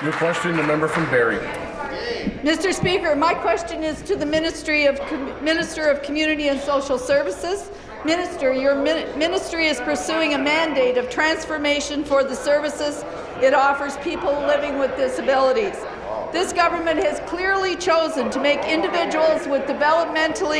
New question, the member from Barrie. Mr. Speaker, my question is to the Minister of Community and Social Services. Minister, your ministry is pursuing a mandate of transformation for the services it offers people living with disabilities. This government has clearly chosen to make individuals with developmental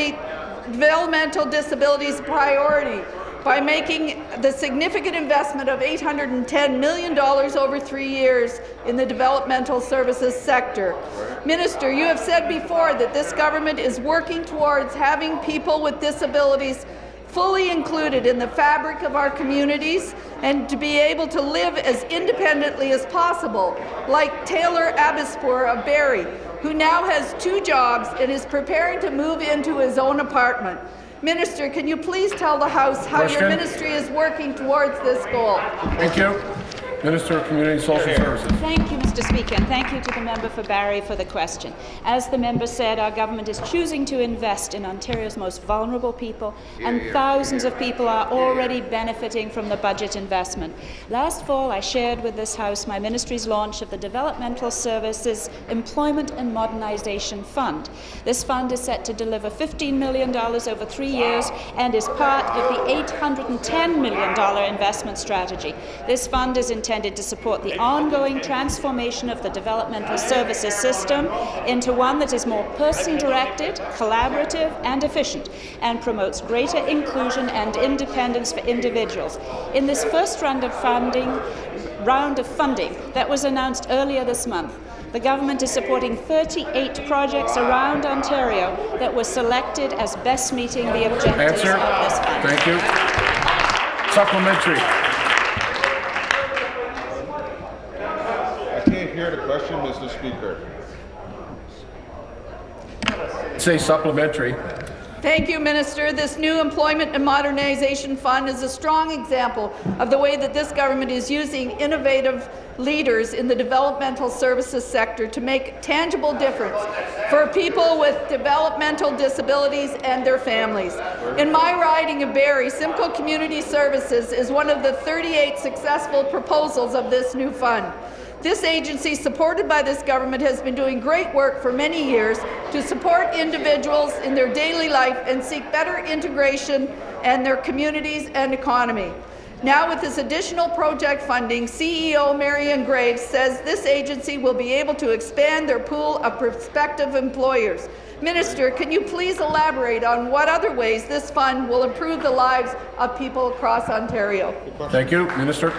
disabilities a priority by making the significant investment of $810 million over 3 years in the developmental services sector. Minister, you have said before that this government is working towards having people with disabilities fully included in the fabric of our communities and to be able to live as independently as possible, like Taylor Abispour of Barrie, who now has 2 jobs and is preparing to move into his own apartment. Minister, can you please tell the House how your ministry is working towards this goal? Thank you. Minister of Community and Social Services. Thank you, Mr. Speaker, and thank you to the member for Barrie for the question. As the member said, our government is choosing to invest in Ontario's most vulnerable people, and thousands of people are already benefiting from the budget investment. Last fall, I shared with this House my ministry's launch of the Developmental Services Employment and Modernisation Fund. This fund is set to deliver $15 million over 3 years and is part of the $810 million investment strategy. This fund is intended to support the ongoing transformation of the developmental services system into one that is more person-directed, collaborative and efficient, and promotes greater inclusion and independence for individuals. In this first round of funding that was announced earlier this month, the government is supporting 38 projects around Ontario that were selected as best meeting the objectives of this fund. Thank you. Supplementary. Hear the question, Mr. Speaker. Say supplementary. Thank you, Minister. This new Employment and Modernization Fund is a strong example of the way that this government is using innovative leaders in the developmental services sector to make tangible difference for people with developmental disabilities and their families. In my riding of Barrie, Simcoe Community Services is one of the 38 successful proposals of this new fund. This agency, supported by this government, has been doing great work for many years to support individuals in their daily life and seek better integration in their communities and economy. Now, with this additional project funding, CEO Marion Graves says this agency will be able to expand their pool of prospective employers. Minister, can you please elaborate on what other ways this fund will improve the lives of people across Ontario? Thank you. Minister.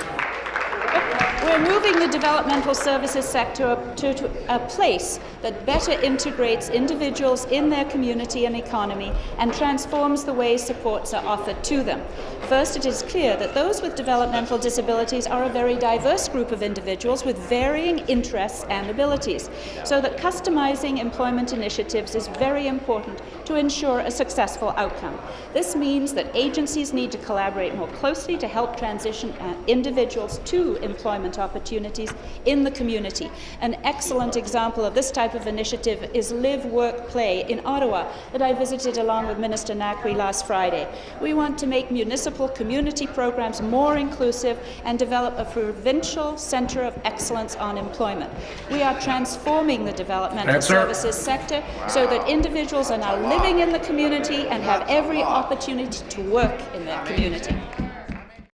We're moving the developmental services sector to a place that better integrates individuals in their community and economy and transforms the way supports are offered to them. First, it is clear that those with developmental disabilities are a very diverse group of individuals with varying interests and abilities, so that customizing employment initiatives is very important to ensure a successful outcome. This means that agencies need to collaborate more closely to help transition individuals to employment opportunities in the community. An excellent example of this type of initiative is Live, Work, Play in Ottawa that I visited along with Minister Naqvi last Friday. We want to make municipal community programs more inclusive and develop a provincial centre of excellence on employment. We are transforming the developmental services sector so that individuals are now living in the community and have every opportunity to work in their community.